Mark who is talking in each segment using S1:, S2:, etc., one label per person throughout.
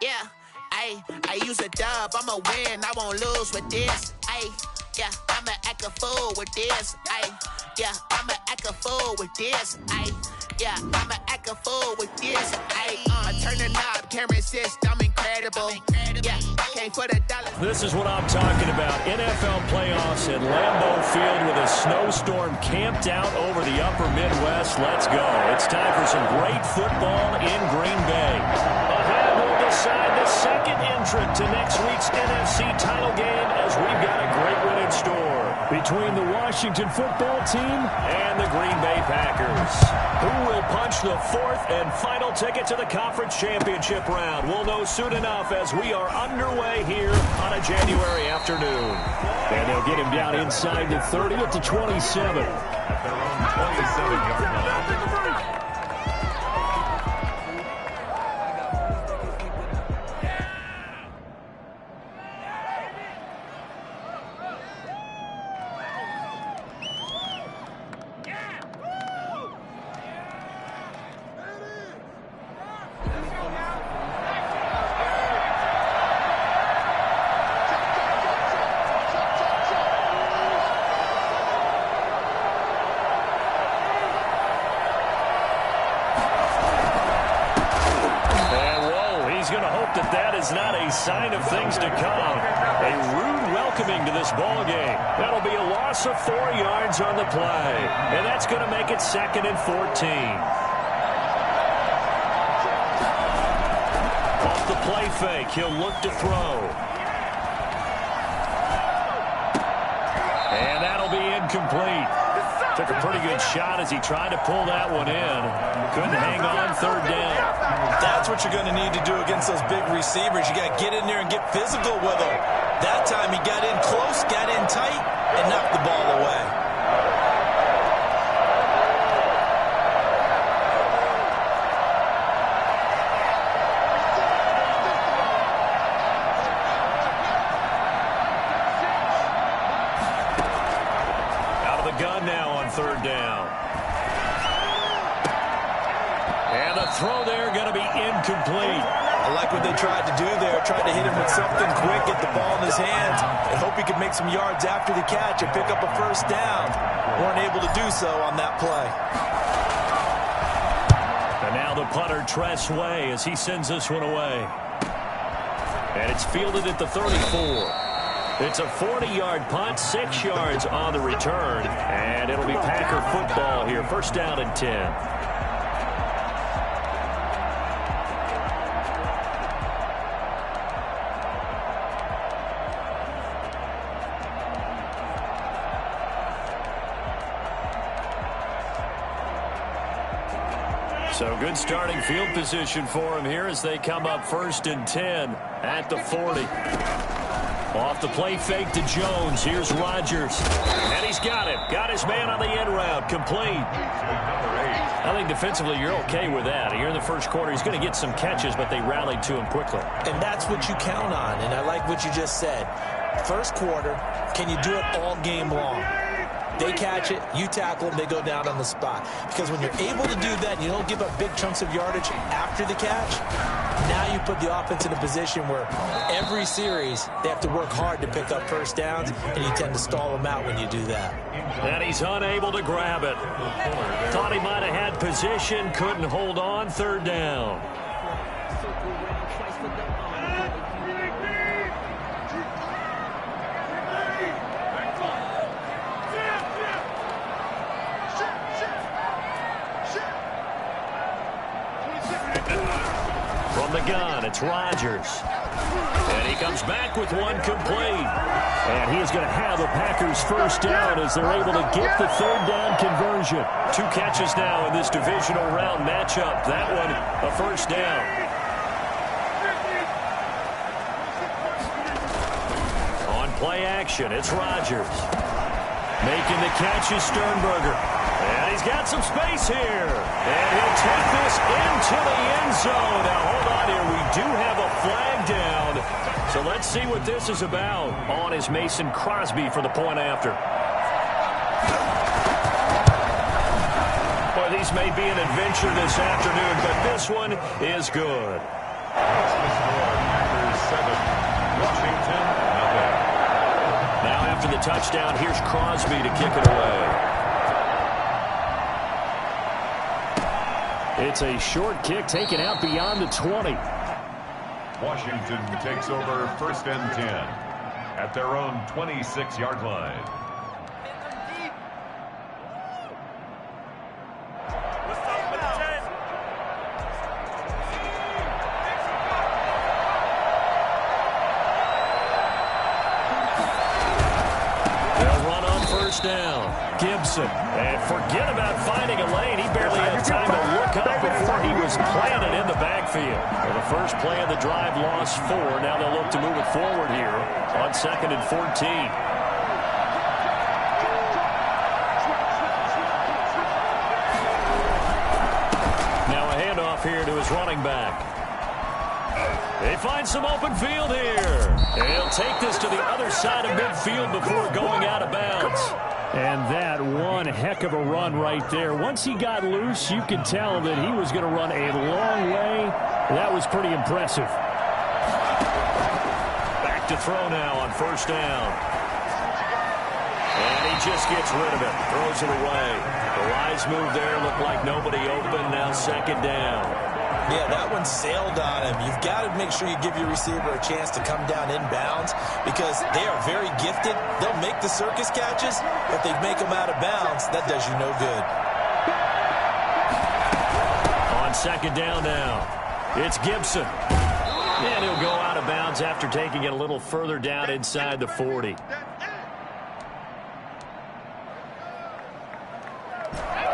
S1: Yeah, I use a dub, I'ma win, I won't lose with this. Yeah, I'ma act a fool with this. Yeah, I'ma act a fool with this. Yeah, I'ma act a fool with this. I turn the knob, camera assist, I'm incredible. Yeah, came for the dollar.
S2: This is what I'm talking about. NFL playoffs at Lambeau Field with a snowstorm camped out over the upper Midwest. Let's go. It's time for some great football in Green Bay. Ahead will decide the second entrant to next week's NFC title game as we've got a great one in store between the Washington football team and the Green Bay Packers. Who will punch the fourth and final ticket to the conference championship round? We'll know soon enough as we are underway here on a January afternoon. And they'll get him down inside the 30 at the 27.
S3: At their own 27-yard line.
S2: Not a sign of things to come. A rude welcoming to this ball game. That'll be a loss of 4 yards on the play. And that's going to make it 2nd and 14. Off the play fake, he'll look to throw. And that'll be incomplete. Took a pretty good shot as he tried to pull that one in. Couldn't hang on 3rd down.
S4: That's what you're going to need to do against those big receivers. You got to get in there and get physical with them. That time he got in close, got in tight, and knocked the ball away.
S2: Out of the gun now on 3rd down. And the throw there going to be incomplete.
S4: I like what they tried to do there. Tried to hit him with something quick, get the ball in his hands, and hope he could make some yards after the catch and pick up a 1st down. Weren't able to do so on that play.
S2: And now the punter, Tress Way, as he sends this one away. And it's fielded at the 34. It's a 40-yard punt, 6 yards on the return. And it'll be Packer football here. 1st down and 10. So good starting field position for him here as they come up 1st and 10 at the 40. Off the play fake to Jones. Here's Rodgers. And he's got him. Got his man on the end route. Complete. I think defensively you're okay with that. Here in the 1st quarter, he's going to get some catches, but they rallied to him quickly.
S4: And that's what you count on, and I like what you just said. 1st quarter, can you do it all game long? They catch it, you tackle them, they go down on the spot. Because when you're able to do that and you don't give up big chunks of yardage after the catch, now you put the offense in a position where every series they have to work hard to pick up 1st downs, and you tend to stall them out when you do that.
S2: And he's unable to grab it. Thought he might have had position, couldn't hold on, 3rd down. From the gun, it's Rodgers. And he comes back with one complete. And he is going to have the Packers 1st down as they're able to get the 3rd down conversion. 2 catches now in this divisional round matchup. That one, a 1st down. On play action, it's Rodgers. Making the catch is Sternberger. And he's got some space here. And he'll take this into the end zone. Now, hold on here. We do have a flag down. So let's see what this is about. On is Mason Crosby for the point after. Boy, these may be an adventure this afternoon, but this one is good. touchdown. Here's Crosby to kick it away. It's a short kick taken out beyond the 20.
S3: Washington takes over 1st and 10 at their own 26-yard line.
S2: They'll run on 1st down. Gibson. And forget about finding a lane. He barely had time to look up before he was planted in the backfield. Well, the first play of the drive lost 4. Now they'll look to move it forward here on 2nd and 14. Now a handoff here to his running back. They find some open field here. And he'll take this to the other side of midfield before going out of bounds.
S5: And that one heck of a run right there. Once he got loose, you could tell that he was going to run a long way. That was pretty impressive.
S2: Back to throw now on 1st down. And he just gets rid of it. Throws it away. The wise move there. Looked like nobody open. Now 2nd down.
S4: Yeah, that one sailed on him. You've got to make sure you give your receiver a chance to come down inbounds because they are very gifted. They'll make the circus catches, but if they make them out of bounds, that does you no good.
S2: On 2nd down now, it's Gibson. And he'll go out of bounds after taking it a little further down inside the 40.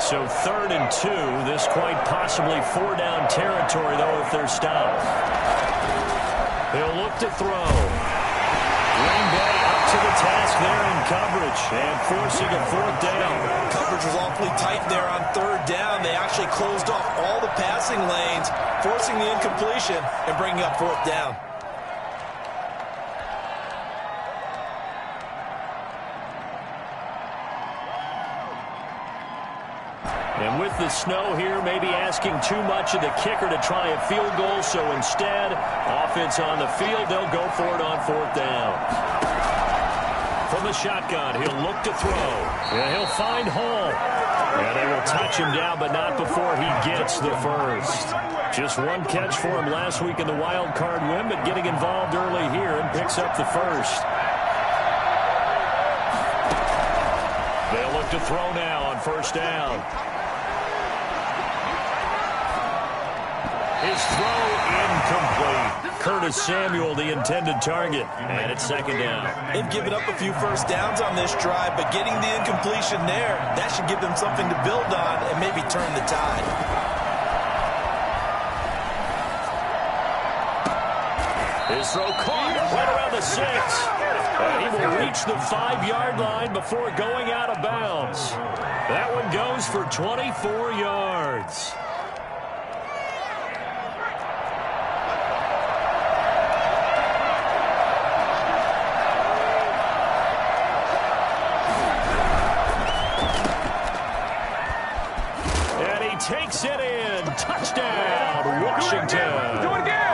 S2: So 3rd and 2. This quite possibly 4-down territory, though, if they're stopped. They'll look to throw. Green Bay up to the task there in coverage and forcing a 4th down.
S4: Coverage was awfully tight there on 3rd down. They actually closed off all the passing lanes, forcing the incompletion and bringing up 4th down.
S2: And with the snow here, maybe asking too much of the kicker to try a field goal. So instead, offense on the field, they'll go for it on 4th down. From the shotgun, he'll look to throw. And he'll find Hall. And they will touch him down, but not before he gets the first. Just one catch for him last week in the wild card win, but getting involved early here and picks up the first. They'll look to throw now on 1st down. His throw incomplete. Curtis Samuel, the intended target. And it's 2nd down.
S4: They've given up a few 1st downs on this drive, but getting the incompletion there, that should give them something to build on and maybe turn the tide.
S2: His throw caught right around the 6. And he will reach the 5-yard line before going out of bounds. That one goes for 24 yards. Takes it in. Touchdown, Washington.
S3: Do it again.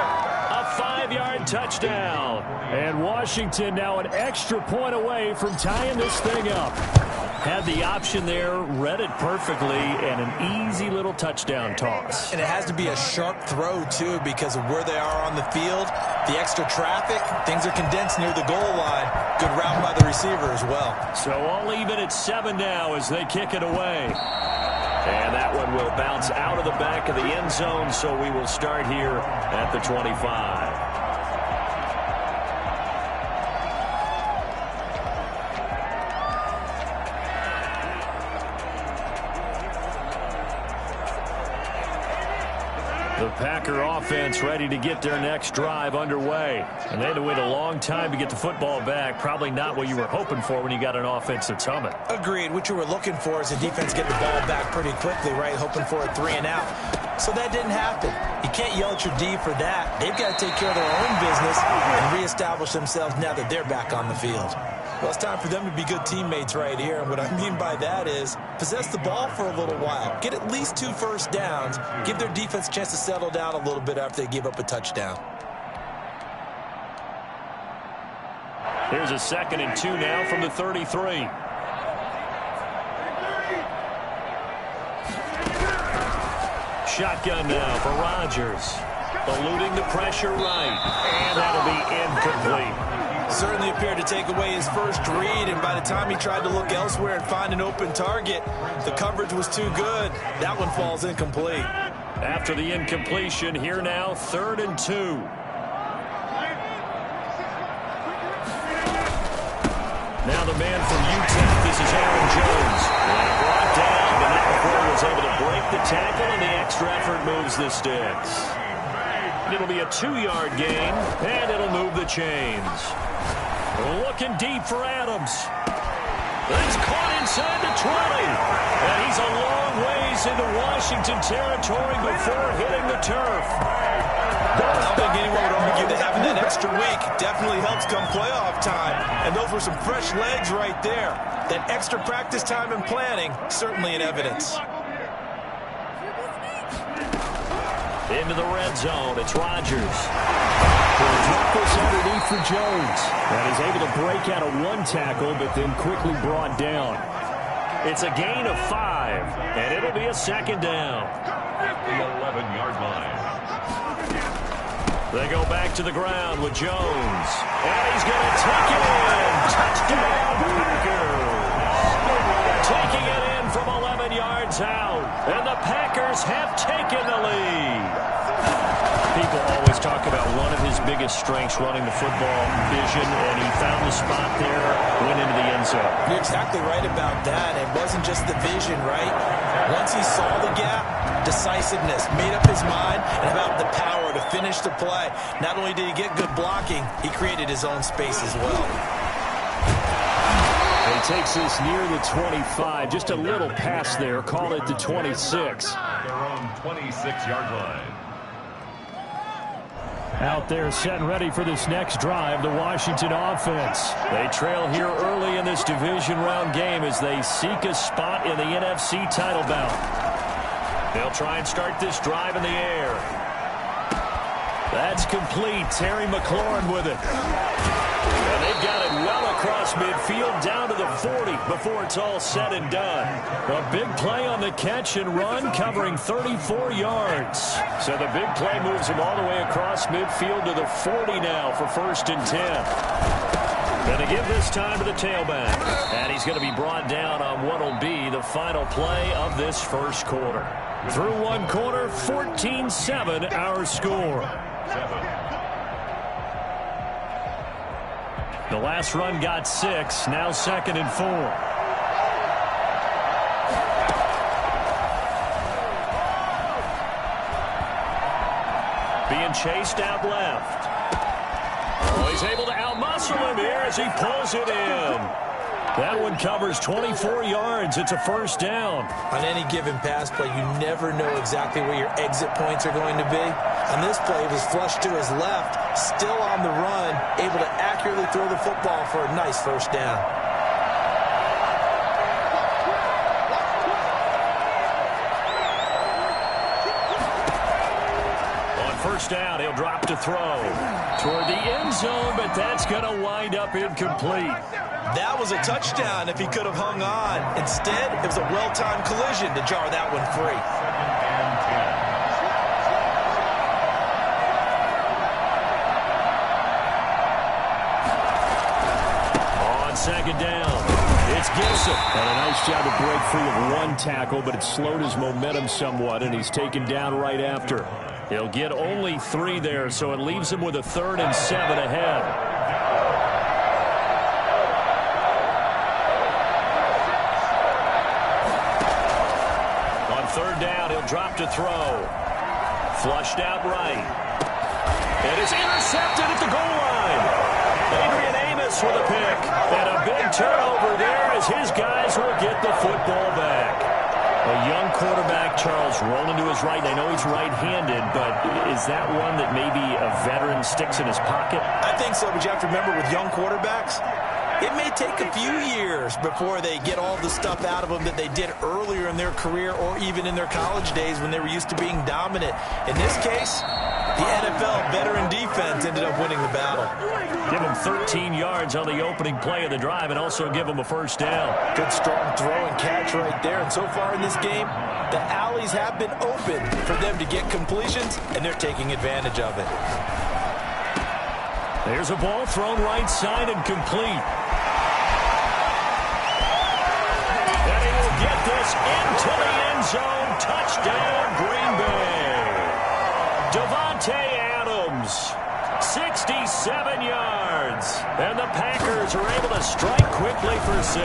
S2: A 5-yard touchdown.
S5: And Washington now an extra point away from tying this thing up. Had the option there, read it perfectly, and an easy little touchdown toss.
S4: And it has to be a sharp throw, too, because of where they are on the field. The extra traffic, things are condensed near the goal line. Good route by the receiver as well.
S2: So all even at 7 now as they kick it away. And that one will bounce out of the back of the end zone, so we will start here at the 25. The Packer offense ready to get their next drive underway. And they had to wait a long time to get the football back. Probably not what you were hoping for when you got an offense that's humming.
S4: Agreed. What you were looking for is the defense getting the ball back pretty quickly, right? Hoping for a 3 and out. So that didn't happen. You can't yell at your D for that. They've got to take care of their own business and reestablish themselves now that they're back on the field. Well, it's time for them to be good teammates right here. And what I mean by that is possess the ball for a little while. Get at least 2 first downs. Give their defense a chance to settle down a little bit after they give up a touchdown.
S5: Here's a 2nd and 2 now from the 33. Shotgun now for Rodgers. Eluding the pressure right. And that'll be incomplete.
S4: Certainly appeared to take away his first read, and by the time he tried to look elsewhere and find an open target, the coverage was too good. That one falls incomplete.
S5: After the incompletion, here now, 3rd and 2. Now the man from Utah, this is Aaron Jones. And brought down, but not before he was able to break the tackle, and the extra effort moves the sticks. It'll be a 2-yard gain, and it'll move the chains. Looking deep for Adams. That's caught inside the 20. And he's a long ways into Washington territory before hitting the turf.
S4: I don't think anyone would argue that having that extra week definitely helps come playoff time. And those were some fresh legs right there. That extra practice time and planning, certainly in evidence.
S5: Into the red zone, it's Rodgers. Drop this underneath for Jones. And he's able to break out of one tackle, but then quickly brought down. It's a gain of 5, and it'll be a 2nd down.
S3: At the 11-yard line.
S5: They go back to the ground with Jones. And he's going to take it in. Touchdown, Packers. Taking it in from 11 yards out. And the Packers have taken the lead. People always talk about one of his biggest strengths running the football, vision, and he found the spot there, went into the end zone.
S4: You're exactly right about that. It wasn't just the vision, right? Once he saw the gap, decisiveness, made up his mind, and about the power to finish the play. Not only did he get good blocking, he created his own space as well.
S5: He takes this near the 25, just a little pass there, call it the 26.
S3: Their own 26-yard line.
S5: Out there set and ready for this next drive, the Washington offense. They trail here early in this division round game as they seek a spot in the NFC title bout. They'll try and start this drive in the air. That's complete. Terry McLaurin with it. And they've got it well across midfield down to the 40 before it's all said and done. A big play on the catch and run covering 34 yards. So the big play moves him all the way across midfield to the 40 now for 1st and 10. Going to give this time to the tailback. And he's going to be brought down on what will be the final play of this first quarter. Through one quarter, 14-7 our score. The last run got 6, now 2nd and 4. Being chased out left. Oh, he's able to outmuscle him here as he pulls it in. That one covers 24 yards. It's a 1st down.
S4: On any given pass play, you never know exactly where your exit points are going to be. On this play, it was flushed to his left, still on the run, able to accurately throw the football for a nice 1st down.
S5: On 1st down, he'll drop to throw. Toward the end zone, but that's going to wind up incomplete.
S4: That was a touchdown if he could have hung on. Instead, it was a well-timed collision to jar that one free.
S5: On 2nd down, it's Gibson. And a nice job to break free of one tackle, but it slowed his momentum somewhat, and he's taken down right after. He'll get only 3 there, so it leaves him with a 3rd and 7 ahead. On 3rd down, he'll drop to throw. Flushed out right. And it's intercepted at the goal line. Adrian Amos with a pick. And a big turnover there as his guys will get the football back. A young quarterback, Charles, rolling to his right. I know he's right-handed, but is that one that maybe a veteran sticks in his pocket?
S4: I think so, but you have to remember with young quarterbacks, it may take a few years before they get all the stuff out of them that they did earlier in their career or even in their college days when they were used to being dominant. In this case, the NFL veteran defense ended up winning the battle.
S5: Give him
S2: 13 yards on the opening play of the drive and also give them a first down.
S4: Good strong throw and catch right there. And so far in this game, the alleys have been open for them to get completions, and they're taking advantage of it.
S2: There's a ball thrown right side and complete. And he will get this into the end zone. Touchdown, Green Bay. Devontae Adams, 67 yards. And the Packers are able to strike quickly for 6.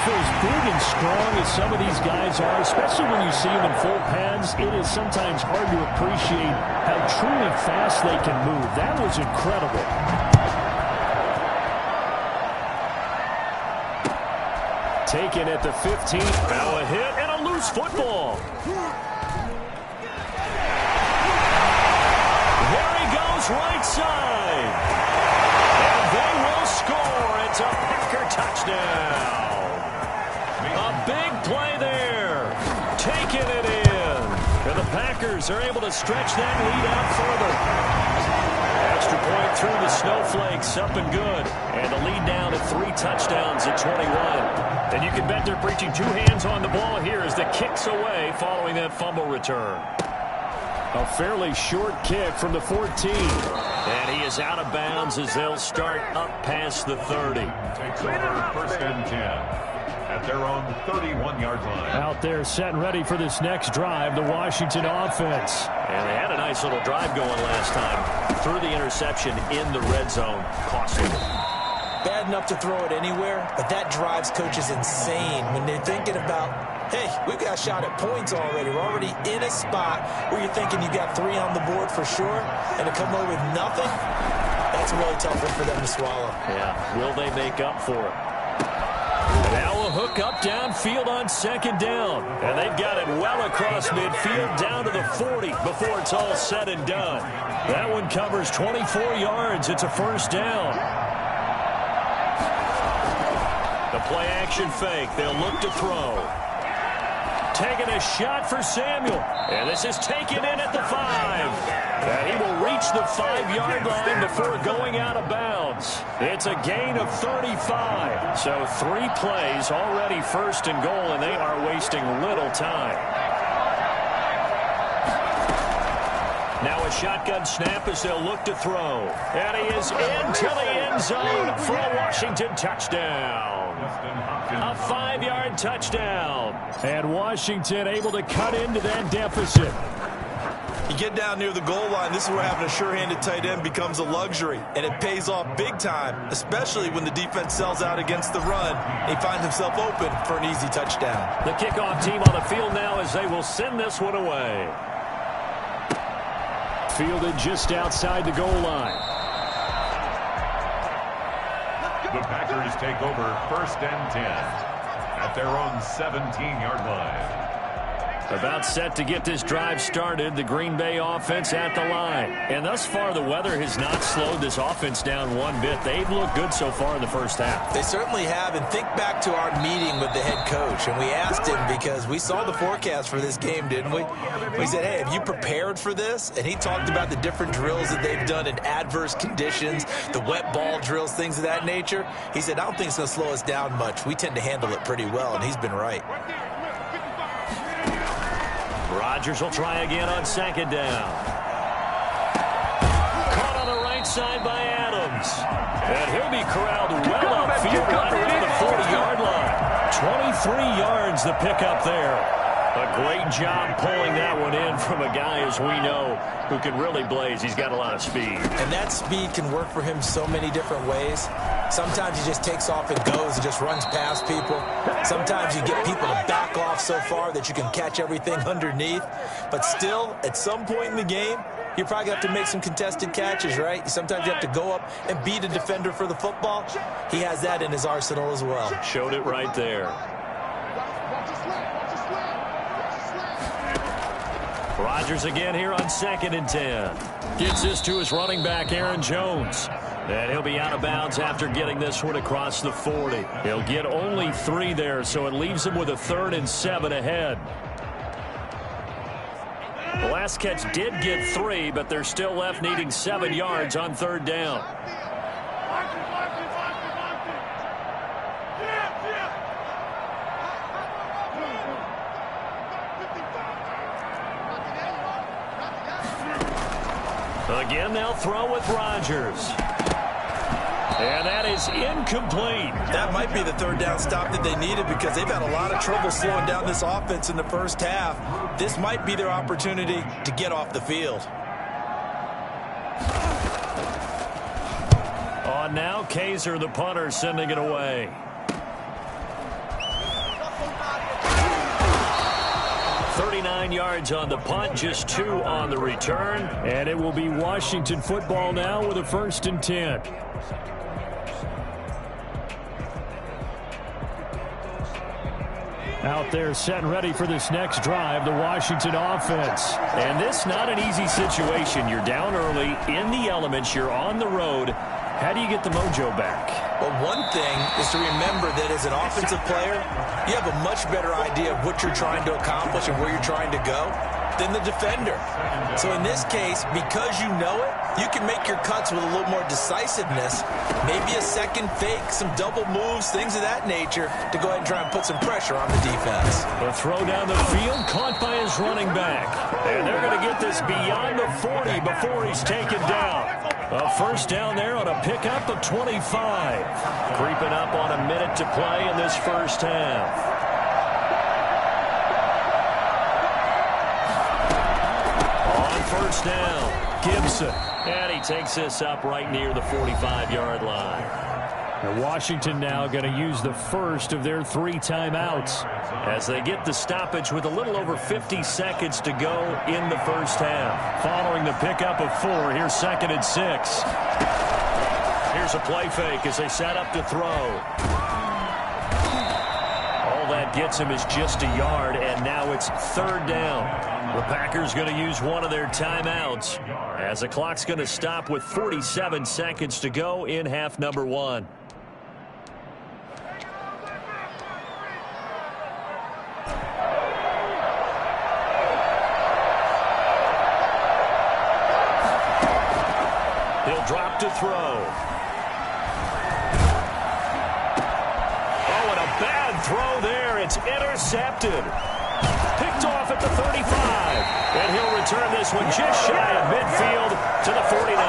S5: For as big and strong as some of these guys are, especially when you see them in full pads, it is sometimes hard to appreciate how truly fast they can move. That was incredible. Taken at the 15.
S2: Now a hit and a loose football. There he goes, right side. And they will score. It's a Packer touchdown. A big play there. Taking it in. And the Packers are able to stretch that lead out further. Extra point through the snowflakes, up and good. And the lead down at 3 touchdowns at 21. And you can bet they're preaching 2 hands on the ball here as the kick's away following that fumble return.
S5: A fairly short kick from the 14.
S2: And he is out of bounds as they'll start up past the 30.
S3: Takes over first and 10 at their own 31-yard line.
S5: Out there set and ready for this next drive, the Washington offense.
S2: And they had a nice little drive going last time. Threw the interception in the red zone. Costly.
S4: Bad enough to throw it anywhere, but that drives coaches insane when they're thinking about, hey, we've got a shot at points already. We're already in a spot where you're thinking you got 3 on the board for sure, and to come away with nothing, that's a really tough one for them to swallow.
S2: Yeah, will they make up for it? Now a hook up downfield on second down. And they've got it well across midfield down to the 40 before it's all said and done.
S5: That one covers 24 yards. It's a first down.
S2: The play action fake. They'll look to throw. Taking a shot for Samuel. And this is taken in at the 5. And he will reach the 5-yard line before going out of bounds. It's a gain of 35. So 3 plays already first and goal, and they are wasting little time. Now a shotgun snap as they'll look to throw. And he is into the end zone for a Washington touchdown. A 5-yard touchdown.
S5: And Washington able to cut into that deficit.
S4: You get down near the goal line, this is where having a sure-handed tight end becomes a luxury, and it pays off big time, especially when the defense sells out against the run. He finds himself open for an easy touchdown.
S2: The kickoff team on the field now as they will send this one away.
S5: Fielded just outside the goal line.
S3: The Packers take over first and 10 at their own 17-yard line.
S2: About set to get this drive started, the Green Bay offense at the line. And thus far, the weather has not slowed this offense down one bit. They've looked good so far in the first half.
S4: They certainly have, and think back to our meeting with the head coach, and we asked him because we saw the forecast for this game, didn't we? We said, hey, have you prepared for this? And he talked about the different drills that they've done in adverse conditions, the wet ball drills, things of that nature. He said, I don't think it's going to slow us down much. We tend to handle it pretty well, and he's been right.
S2: Rodgers will try again on second down. Caught on the right side by Adams. And he'll be corralled well upfield right around the 40-yard line. 23 yards the pickup there. A great job pulling that one in from a guy, as we know, who can really blaze. He's got a lot of speed.
S4: And that speed can work for him so many different ways. Sometimes he just takes off and goes and just runs past people. Sometimes you get people to back off so far that you can catch everything underneath. But still, at some point in the game, you probably have to make some contested catches, right? Sometimes you have to go up and beat a defender for the football. He has that in his arsenal as well.
S2: Showed it right there. Rodgers again here on second and 10. Gets this to his running back, Aaron Jones. And he'll be out of bounds after getting this one across the 40. He'll get only 3 there, so it leaves him with a 3rd and 7 ahead. The last catch did get 3, but they're still left needing 7 yards on 3rd down. Again, they'll throw with Rodgers. And that is incomplete.
S4: That might be the third down stop that they needed because they've had a lot of trouble slowing down this offense in the first half. This might be their opportunity to get off the field.
S2: On now, Kaiser, the punter, sending it away. Yards on the punt, just 2 on the return, and it will be Washington football now with a 1st and 10. Out there set and ready for this next drive, the Washington offense. And this not an easy situation. You're down early, in the elements, you're on the road. How do you get the mojo back?
S4: Well, one thing is to remember that as an offensive player, you have a much better idea of what you're trying to accomplish and where you're trying to go than the defender. So in this case, because you know it, you can make your cuts with a little more decisiveness, maybe a second fake, some double moves, things of that nature, to go ahead and try and put some pressure on the defense.
S2: The throw down the field, caught by his running back. And they're going to get this beyond the 40 before he's taken down. A 1st down there on a pickup of 25. Creeping up on a minute to play in this first half. On 1st down, Gibson. And he takes this up right near the 45-yard line. And Washington now going to use the first of their 3 timeouts as they get the stoppage with a little over 50 seconds to go in the first half. Following the pickup of 4, here's 2nd and 6. Here's a play fake as they set up to throw. All that gets him is just a yard, and now it's 3rd down. The Packers going to use one of their timeouts as the clock's going to stop with 47 seconds to go in half number 1. He'll drop to throw. Oh, and a bad throw there. It's intercepted. Picked off at the 35. And he'll return this one just shy of midfield to the 49.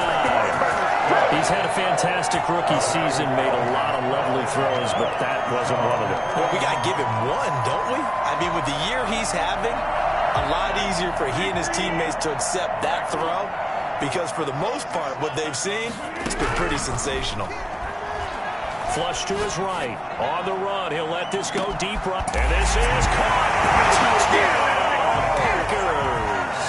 S2: He's had a fantastic rookie season, made a lot of lovely throws, but that wasn't one of them.
S4: Well, we got to give him one, don't we? I mean, with the year he's having, a lot easier for he and his teammates to accept that throw because for the most part, what they've seen, it's been pretty sensational.
S2: Flush to his right. On the run, he'll let this go deep right. And this is caught. Touchdown, Packers.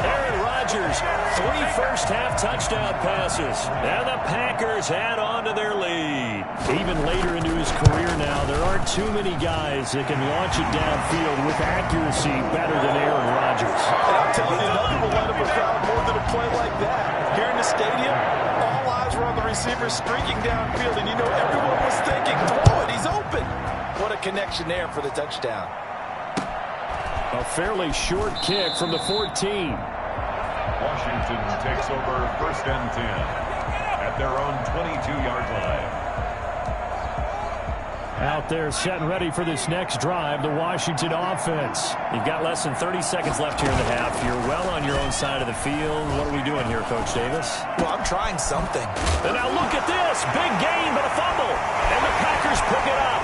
S2: Aaron Rodgers, 3 first-half touchdown passes. And the Packers add on to their lead. Even later into his career now, there aren't too many guys that can launch it downfield with accuracy better than Aaron Rodgers.
S4: And I'm telling you, nothing will light up a crowd more than a play like that. Here in the stadium, all eyes were on the receiver streaking downfield, and you know everyone was thinking, throw it, he's open. What a connection there for the touchdown.
S2: A fairly short kick from the 14.
S3: Washington takes over 1st and 10 at their own 22-yard line.
S2: Out there set and ready for this next drive, the Washington offense. You've got less than 30 seconds left here in the half. You're well on your own side of the field. What are we doing here, Coach Davis?
S4: Well, I'm trying something.
S2: And now look at this. Big gain, but a fumble. And the Packers pick it up.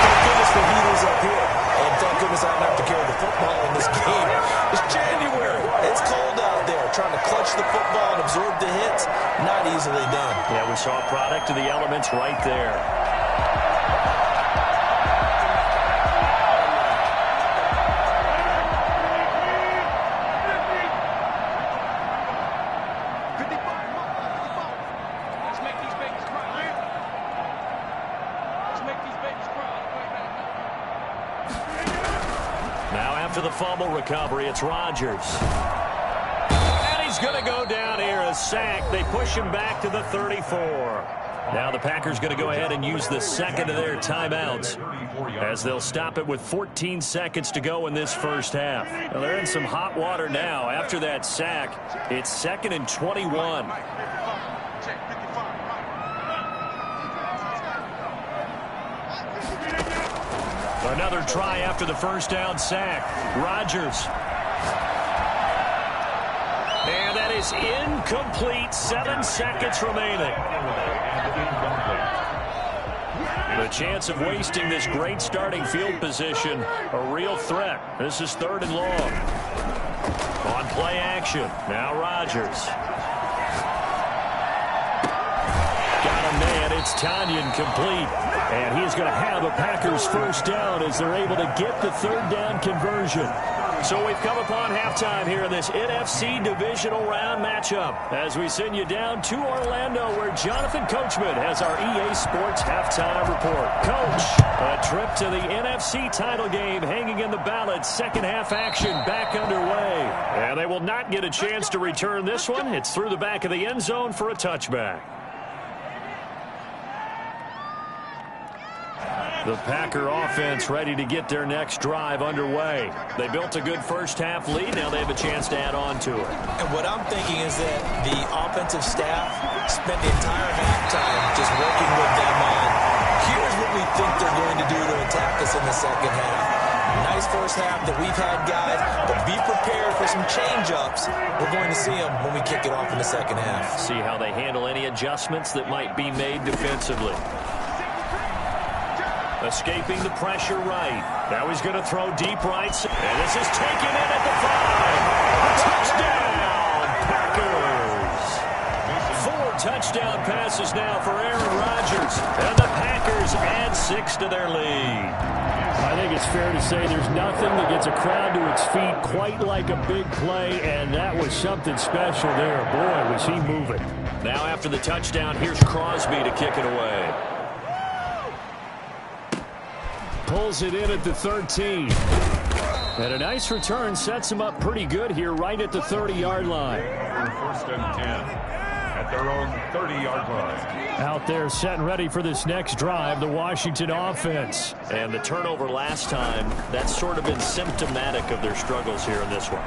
S4: Thank goodness the heat is up here. And thank goodness I don't have to carry the football in this game. It's January. It's cold out there. Trying to clutch the football and absorb the hits, not easily done.
S2: Yeah, we saw a product of the elements right there. Now after the fumble recovery, it's Rodgers. He's going to go down here, a sack. They push him back to the 34. Now the Packers going to go ahead and use the second of their timeouts as they'll stop it with 14 seconds to go in this first half. Well, they're in some hot water now. After that sack, it's 2nd and 21. Another try after the first down sack. Rodgers. And that is incomplete. 7 seconds remaining. The chance of wasting this great starting field position, a real threat. This is 3rd and long. On play action. Now Rodgers. Got a man. It's Tanyan complete. And he's going to have a Packers first down as they're able to get the 3rd down conversion. So we've come upon halftime here in this NFC Divisional Round matchup as we send you down to Orlando where Jonathan Coachman has our EA Sports Halftime Report. Coach, a trip to the NFC title game hanging in the balance. Second half action back underway. And they will not get a chance to return this one. It's through the back of the end zone for a touchback. The Packer offense ready to get their next drive underway. They built a good first half lead. Now they have a chance to add on to it.
S4: And what I'm thinking is that the offensive staff spent the entire halftime just working with them on, here's what we think they're going to do to attack us in the second half. Nice first half that we've had, guys, but be prepared for some change-ups. We're going to see them when we kick it off in the second half.
S2: See how they handle any adjustments that might be made defensively. Escaping the pressure right. Now he's going to throw deep right. And this is taken in at the 5. A touchdown, Packers. 4 touchdown passes now for Aaron Rodgers. And the Packers add 6 to their lead.
S5: I think it's fair to say there's nothing that gets a crowd to its feet quite like a big play, and that was something special there. Boy, was he moving.
S2: Now after the touchdown, here's Crosby to kick it away.
S5: Pulls it in at the 13. And a nice return sets him up pretty good here right at the 30-yard line.
S3: First and 10 at their own 30-yard line.
S5: Out there set and ready for this next drive, the Washington offense.
S2: And the turnover last time, that's sort of been symptomatic of their struggles here in this one.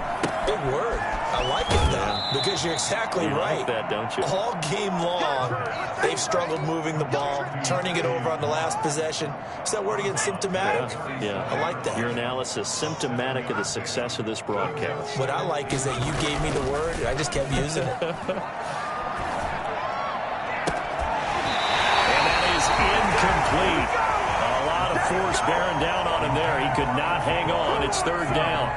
S4: Big word. I like it, though, because you're exactly right.
S2: Like that, don't you?
S4: All game long, they've struggled moving the ball, turning it over on the last possession. Is that word again, symptomatic?
S2: Yeah.
S4: I like that.
S2: Your analysis, symptomatic of the success of this broadcast.
S4: What I like is that you gave me the word, and I just kept using it.
S2: Incomplete. A lot of force bearing down on him there. He could not hang on. It's 3rd down.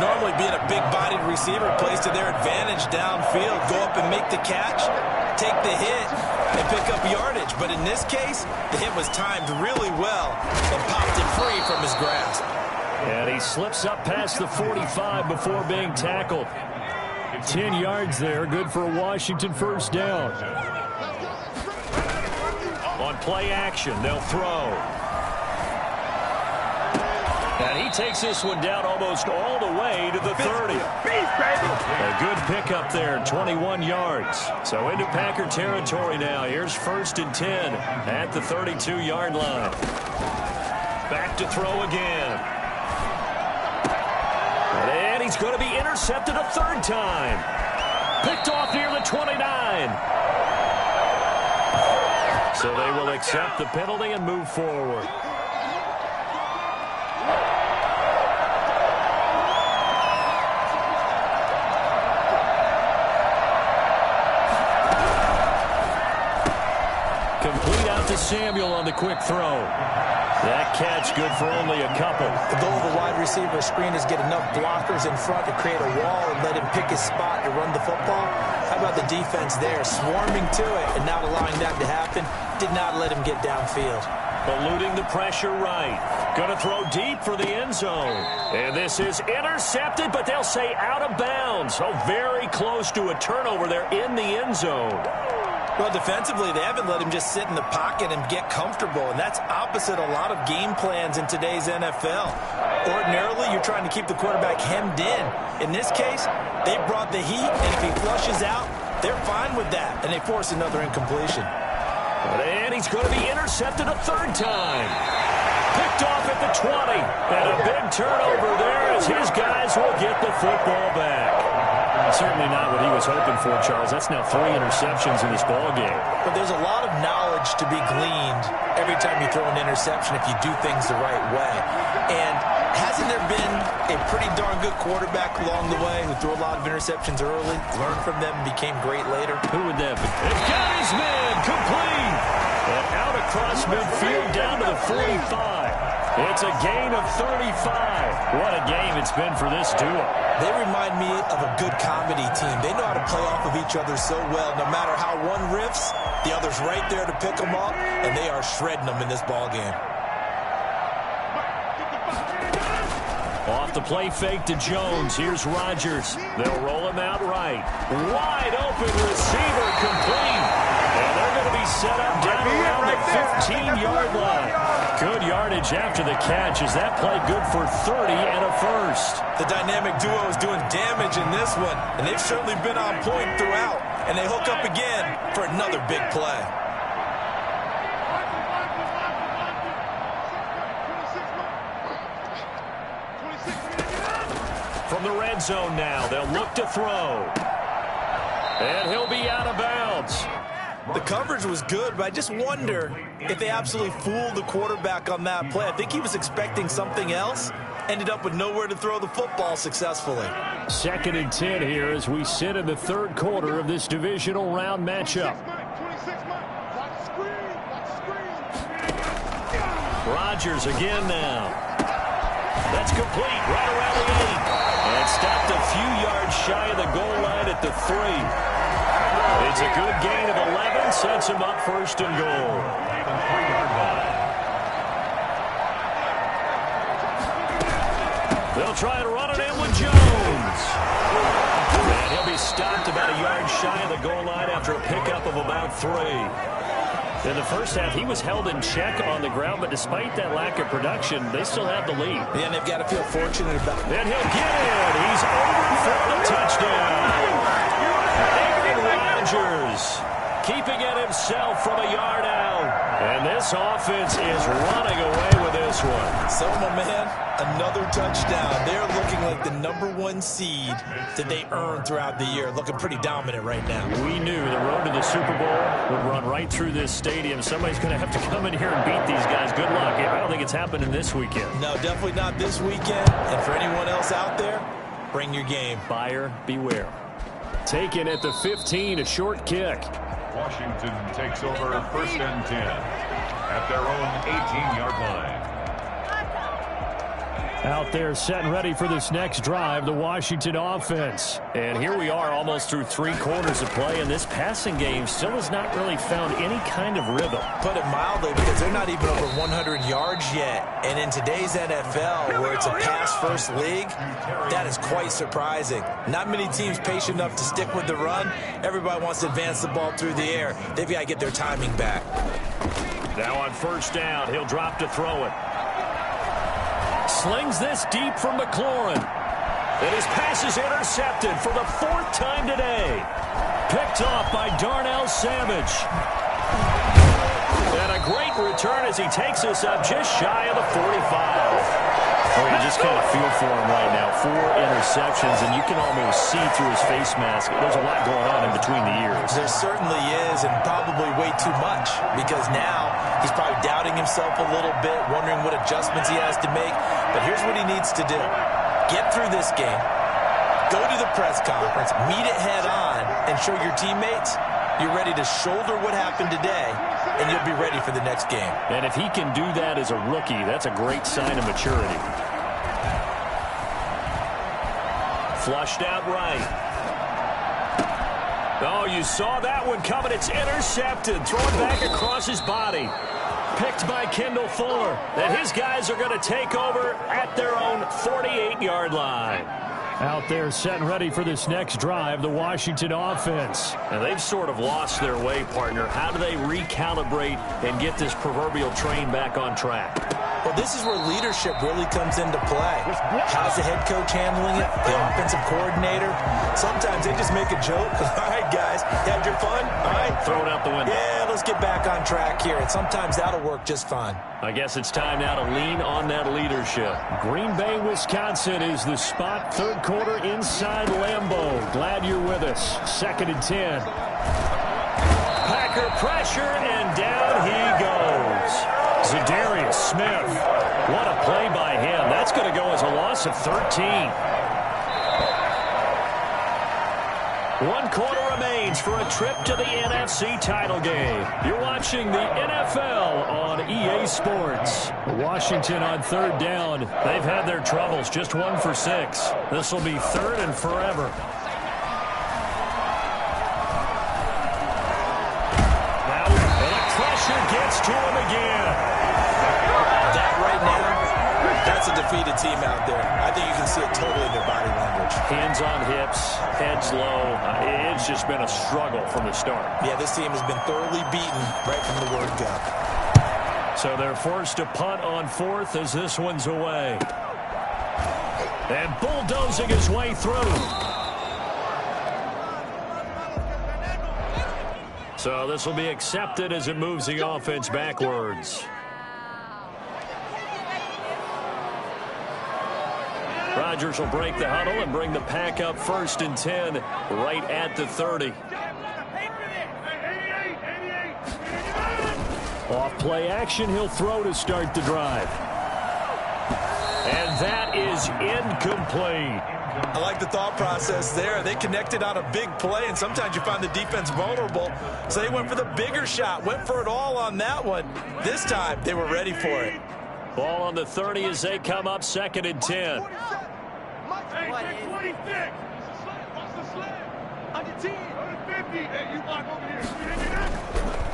S4: Normally being a big-bodied receiver plays to their advantage downfield. Go up and make the catch, take the hit, and pick up yardage. But in this case, the hit was timed really well and popped it free from his grasp.
S5: And he slips up past the 45 before being tackled. 10 yards there. Good for a Washington first down.
S2: On play action, they'll throw. And he takes this one down almost all the way to the 30. A good pickup there, 21 yards. So into Packer territory now. Here's 1st and 10 at the 32-yard line. Back to throw again. And he's going to be intercepted a 3rd time. Picked off near the 29. So they will accept the penalty and move forward. Complete out to Samuel on the quick throw. That catch good for only a couple.
S4: The goal of the wide receiver screen is get enough blockers in front to create a wall and let him pick his spot to run the football. How about the defense there, swarming to it and not allowing that to happen? Did not let him get downfield.
S2: Eluding the pressure right. Going to throw deep for the end zone. And this is intercepted, but they'll say out of bounds. So very close to a turnover there in the end zone.
S4: Well, defensively, they haven't let him just sit in the pocket and get comfortable, and that's opposite a lot of game plans in today's NFL. Ordinarily, you're trying to keep the quarterback hemmed in. In this case, they brought the heat, and if he flushes out, they're fine with that, and they force another incompletion.
S2: And he's going to be intercepted a 3rd time. Picked off at the 20, and a big turnover there as his guys will get the football back. Certainly not what he was hoping for, Charles. That's now 3 interceptions in this ball game.
S4: But there's a lot of knowledge to be gleaned every time you throw an interception if you do things the right way. And hasn't there been a pretty darn good quarterback along the way who threw a lot of interceptions early, learned from them, and became great later?
S2: Who would that be? It got his man complete. And out across midfield down to the 45. It's a gain of 35. What a game it's been for this duo.
S4: They remind me of a good comedy team. They know how to play off of each other so well. No matter how one riffs, the other's right there to pick them up, and they are shredding them in this ball game.
S2: Off the play fake to Jones. Here's Rodgers. They'll roll him out right. Wide open receiver complete. And they're going to be set up down around the 15-yard line. Good yardage after the catch. Is that play good for 30 and a first?
S4: The dynamic duo is doing damage in this one, and they've certainly been on point throughout. And they hook up again for another big play.
S2: From the red zone now, they'll look to throw. And he'll be out of bounds.
S4: The coverage was good, but I just wonder if they absolutely fooled the quarterback on that play. I think he was expecting something else. Ended up with nowhere to throw the football successfully.
S2: 2nd and 10 here as we sit in the 3rd quarter of this divisional round matchup. Rodgers again now. That's complete right around the 8. And stopped a few yards shy of the goal line at the 3. It's a good gain of 11, sets him up 1st and goal. They'll try to run it in with Jones. And he'll be stopped about a yard shy of the goal line after a pickup of about 3. In the first half, he was held in check on the ground, but despite that lack of production, they still have the lead.
S4: Yeah, and they've got to feel fortunate about it.
S2: And he'll get it. He's over for the touchdown. Rodgers keeping it himself from a yard out. And this offense is running away with this one.
S4: So, my man, another touchdown. They're looking like the #1 seed that they earned throughout the year. Looking pretty dominant right now.
S2: We knew the road to the Super Bowl would run right through this stadium. Somebody's going to have to come in here and beat these guys. Good luck. I don't think it's happening this weekend.
S4: No, definitely not this weekend. And for anyone else out there, bring your game.
S2: Buyer beware. Taken at the 15, a short kick.
S3: Washington takes over 1st and 10 at their own 18-yard line.
S2: Out there set and ready for this next drive, the Washington offense. And here we are almost through 3 quarters of play, and this passing game still has not really found any kind of rhythm.
S4: Put it mildly, because they're not even over 100 yards yet. And in today's NFL, where it's a pass-first league, that is quite surprising. Not many teams patient enough to stick with the run. Everybody wants to advance the ball through the air. They've got to get their timing back.
S2: Now on 1st down, he'll drop to throw it. Slings this deep from McLaurin. And his pass is intercepted for the 4th time today. Picked off by Darnell Savage. And a great return as he takes us up just shy of the 45. Oh, you just kind of feel for him right now. 4 interceptions, and you can almost see through his face mask. There's a lot going on in between the ears.
S4: There certainly is, and probably way too much, because now he's probably doubting himself a little bit, wondering what adjustments he has to make. But here's what he needs to do. Get through this game, go to the press conference, meet it head on, and show your teammates you're ready to shoulder what happened today, and you'll be ready for the next game.
S2: And if he can do that as a rookie, that's a great sign of maturity. Flushed out right. Oh, you saw that one coming. It's intercepted. Thrown back across his body. Picked by Kendall Fuller. And his guys are going to take over at their own 48-yard line. Out there set and ready for this next drive, the Washington offense. And they've sort of lost their way, partner. How do they recalibrate and get this proverbial train back on track?
S4: Well, this is where leadership really comes into play. How's the head coach handling it? The offensive coordinator? Sometimes they just make a joke. All right, guys, you had your fun? All right,
S2: throw it out the window.
S4: Yeah, let's get back on track here, and sometimes that'll work just fine.
S2: I guess it's time now to lean on that leadership. Green Bay, Wisconsin is the spot. Third quarter inside Lambeau. Glad you're with us. 2nd and 10. Packer pressure, and down he goes. Zadarius Smith. What a play by him. That's going to go as a loss of 13. 1 quarter remains for a trip to the NFC title game. You're watching the NFL on EA Sports. Washington on 3rd down. They've had their troubles, just 1 for 6. This will be 3rd and forever. Now, the pressure gets to him again.
S4: That right now, that's a defeated team out there. I think you can see it totally in their body language.
S2: Hands on hips, heads low. It's just been a struggle from the start.
S4: Yeah, this team has been thoroughly beaten right from the word go.
S2: So they're forced to punt on 4th as this one's away. And bulldozing his way through. So this will be accepted as it moves the offense backwards. Rodgers will break the huddle and bring the pack up 1st and 10 right at the 30. Off play action, he'll throw to start the drive. And that is incomplete.
S4: I like the thought process there. They connected on a big play, and sometimes you find the defense vulnerable. So they went for the bigger shot, went for it all on that one. This time, they were ready for it.
S2: Ball on the 30 as they come up 2nd and 10.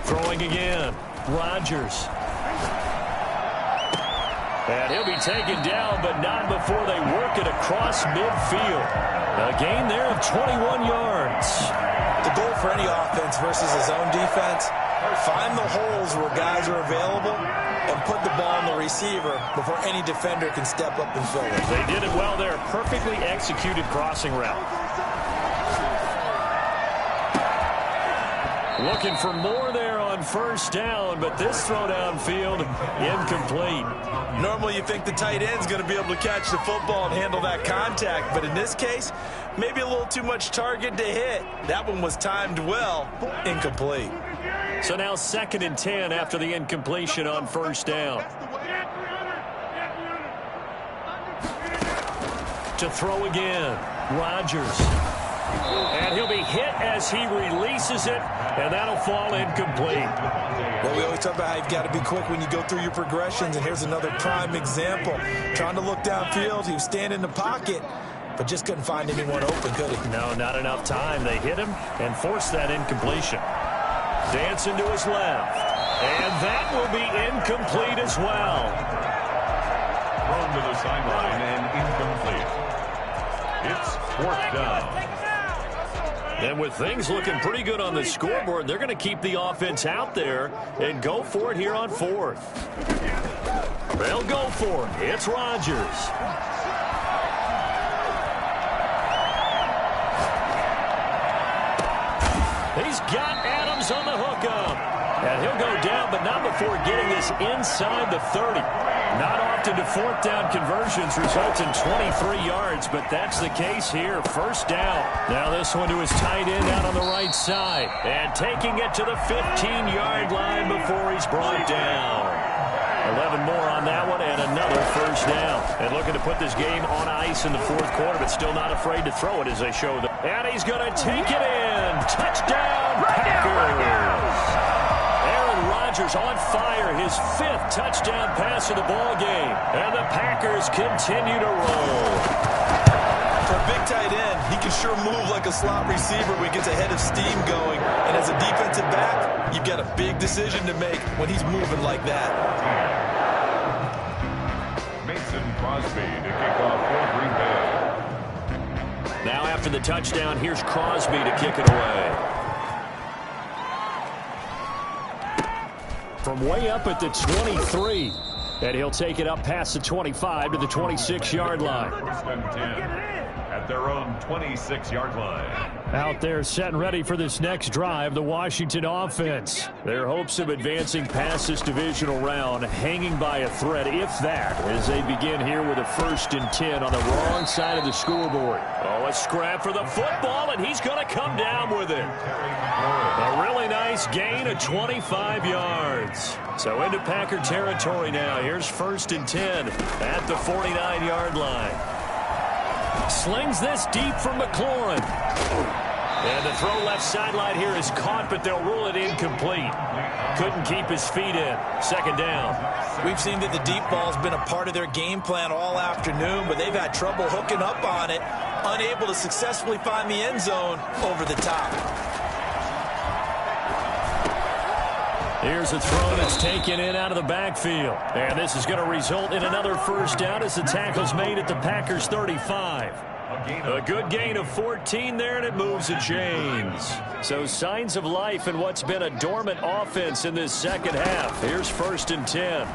S2: Throwing again. Rodgers. And he'll be taken down, but not before they work it across midfield. A gain there of 21 yards.
S4: The goal for any offense versus his own defense, find the holes where guys are available and put the ball on the receiver before any defender can step up and fill it.
S2: They did it well there. Perfectly executed crossing route. Looking for more there on 1st down, but this throw downfield incomplete.
S4: Normally you think the tight end's going to be able to catch the football and handle that contact, but in this case, maybe a little too much target to hit. That one was timed well, incomplete.
S2: So now 2nd and 10 after the incompletion on 1st down. To throw again, Rodgers. And he'll be hit as he releases it, and that'll fall incomplete.
S4: Well, we always talk about how you've got to be quick when you go through your progressions, and here's another prime example. Trying to look downfield, he was standing in the pocket, but just couldn't find anyone open, could he?
S2: No, not enough time. They hit him and forced that incompletion. Dancing to his left. And that will be incomplete as well.
S3: Thrown to the sideline and incomplete. It's 4th down.
S2: And with things looking pretty good on the scoreboard, they're going to keep the offense out there and go for it here on 4th. They'll go for it. It's Rodgers. He's got Adams on the hookup. And he'll go down, but not before getting this inside the 30. Not often do 4th down conversions result in 23 yards, but that's the case here. 1st down. Now this one to his tight end out on the right side. And taking it to the 15-yard line before he's brought down. 11 more on that one and another 1st down. And looking to put this game on ice in the 4th quarter, but still not afraid to throw it as they show them. And he's going to take it in. Touchdown, Packers. Rodgers on fire, his 5th touchdown pass of the ball game. And the Packers continue to roll.
S4: For a big tight end, he can sure move like a slot receiver when he gets a head of steam going. And as a defensive back, you've got a big decision to make when he's moving like that.
S3: Mason Crosby to kick off for Green Bay.
S2: Now after the touchdown, here's Crosby to kick it away. From way up at the 23. And he'll take it up past the 25 to the 26-yard line.
S3: 1st and 10 at their own 26-yard line.
S2: Out there set and ready for this next drive, the Washington offense. Their hopes of advancing past this divisional round hanging by a thread, if that, as they begin here with a 1st and 10 on the wrong side of the scoreboard. Oh, a scrap for the football, and he's going to come down with it. A really nice gain of 25 yards. So into Packer territory now. Here's 1st and 10 at the 49-yard line. Slings this deep for McLaurin. And the throw left sideline here is caught, but they'll rule it incomplete. Couldn't keep his feet in. 2nd down.
S4: We've seen that the deep ball's been a part of their game plan all afternoon, but they've had trouble hooking up on it, unable to successfully find the end zone over the top.
S2: Here's a throw that's taken in out of the backfield. And this is going to result in another 1st down as the tackle's made at the Packers' 35. A good gain of 14 there, and it moves the chains. So signs of life in what's been a dormant offense in this 2nd half. Here's 1st and 10.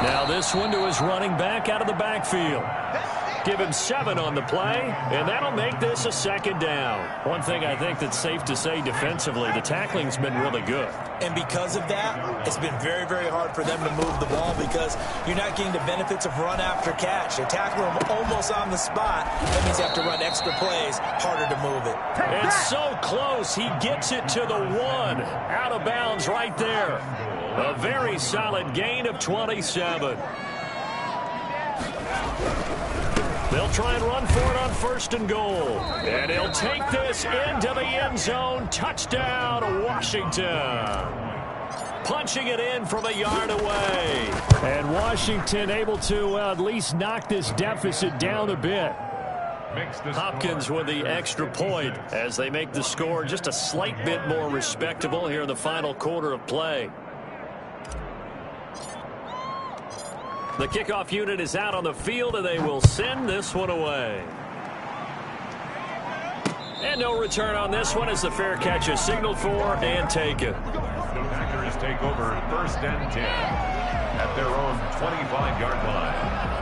S2: Now this one to his running back out of the backfield. Give him 7 on the play, and that'll make this a 2nd down. One thing I think that's safe to say defensively, the tackling's been really good.
S4: And because of that, it's been very, very hard for them to move the ball because you're not getting the benefits of run after catch. They're tackling them almost on the spot. That means you have to run extra plays, harder to move it.
S2: It's so close. He gets it to the 1. Out of bounds right there. A very solid gain of 27. They'll try and run for it on 1st and goal. And he'll take this into the end zone. Touchdown, Washington. Punching it in from a yard away. And Washington able to at least knock this deficit down a bit. Hopkins with the extra point as they make the score just a slight bit more respectable here in the final quarter of play. The kickoff unit is out on the field, and they will send this one away. And no return on this one as the fair catch is signaled for and taken.
S3: The Packers take over 1st and 10 at their own 25-yard line.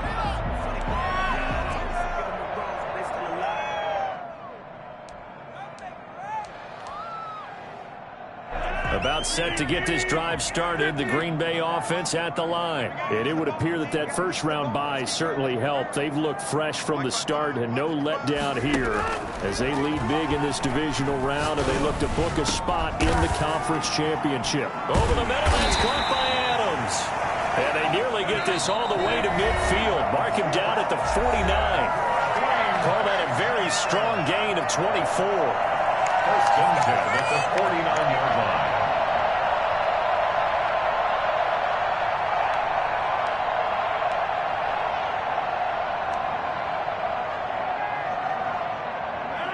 S2: About set to get this drive started, the Green Bay offense at the line. And it would appear that that 1st-round bye certainly helped. They've looked fresh from the start and no letdown here as they lead big in this divisional round, and they look to book a spot in the conference championship. Over the middle, that's caught by Adams. And they nearly get this all the way to midfield. Mark him down at the 49. Call that a very strong gain of 24.
S3: 1st and 10 at the 49-yard line.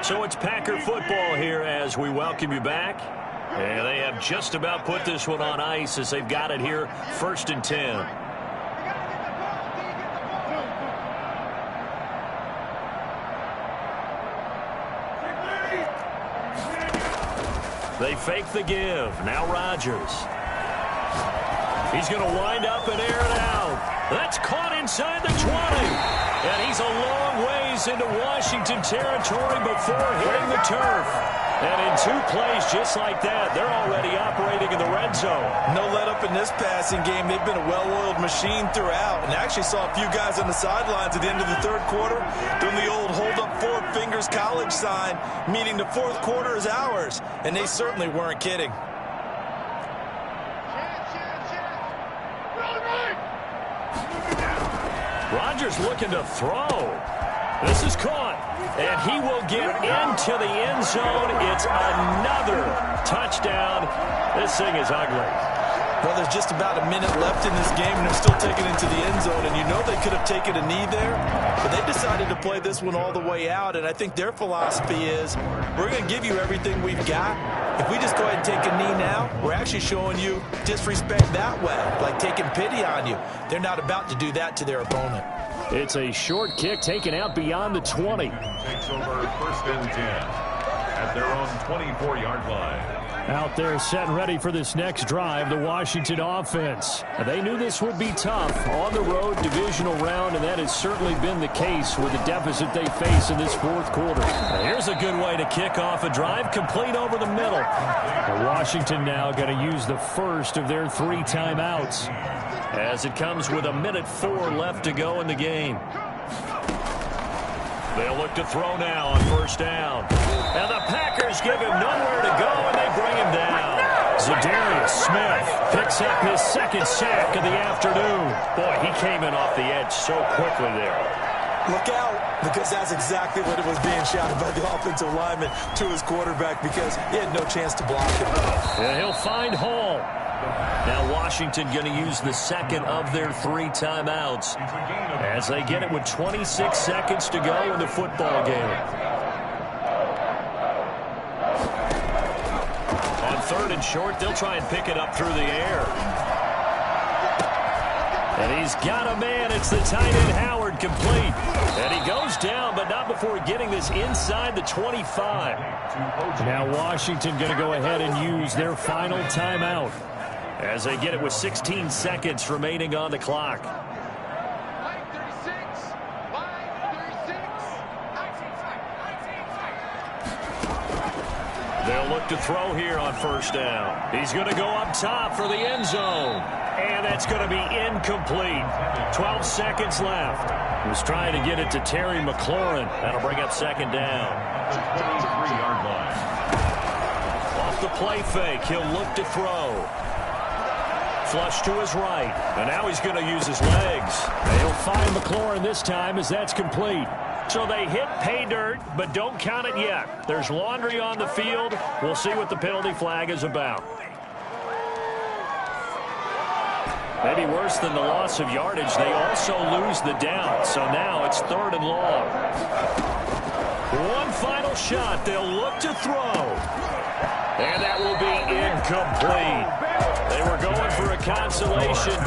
S2: So it's Packer football here as we welcome you back. And they have just about put this one on ice as they've got it here, 1st and 10. They fake the give. Now Rodgers. He's going to wind up and air it out. That's caught inside the 20. And he's a long ways into Washington territory before hitting the turf. And in 2 plays just like that, they're already operating in the red zone.
S4: No let up in this passing game. They've been a well-oiled machine throughout. And I actually saw a few guys on the sidelines at the end of the 3rd quarter doing the old hold up 4 fingers college sign, meaning the 4th quarter is ours. And they certainly weren't kidding.
S2: Rodgers looking to throw. This is caught. And he will get into the end zone. It's another touchdown. This thing is ugly.
S4: Well, there's just about a minute left in this game, and they're still taking it into the end zone. And you know they could have taken a knee there, but they decided to play this one all the way out. And I think their philosophy is, we're going to give you everything we've got. If we just go ahead and take a knee now, we're actually showing you disrespect that way, like taking pity on you. They're not about to do that to their opponent.
S2: It's a short kick taken out beyond the 20.
S3: Takes over 1st and 10 at their own 24-yard line.
S2: Out there set and ready for this next drive, the Washington offense. They knew this would be tough on the road, divisional round, and that has certainly been the case with the deficit they face in this fourth quarter. Now, here's a good way to kick off a drive, complete over the middle. And Washington now going to use the first of their 3 timeouts as it comes with 1:04 left to go in the game. They'll look to throw now on first down. And the Packers give him nowhere to go, and they bring him down. Zadarius Smith picks up his second sack of the afternoon. Boy, he came in off the edge so quickly there.
S4: Look out, because that's exactly what it was being shouted by the offensive lineman to his quarterback, because he had no chance to block it.
S2: And he'll find Hall. Now Washington going to use the second of their 3 timeouts as they get it with 26 seconds to go in the football game. On 3rd and short, they'll try and pick it up through the air. And he's got a man. It's the tight end Howard, complete. And he goes down, but not before getting this inside the 25. Now Washington going to go ahead and use their final timeout as they get it with 16 seconds remaining on the clock. They'll look to throw here on first down. He's going to go up top for the end zone. And that's going to be incomplete. 12 seconds left. He was trying to get it to Terry McLaurin. That'll bring up second down.
S3: 23-yard line.
S2: Off the play fake, he'll look to throw. Flush to his right. And now he's going to use his legs. They'll find McLaurin this time as that's complete. So they hit pay dirt, but don't count it yet. There's laundry on the field. We'll see what the penalty flag is about. Maybe worse than the loss of yardage, they also lose the down. So now it's 3rd and long. One final shot. They'll look to throw. And that will be incomplete. They were going for a consolation.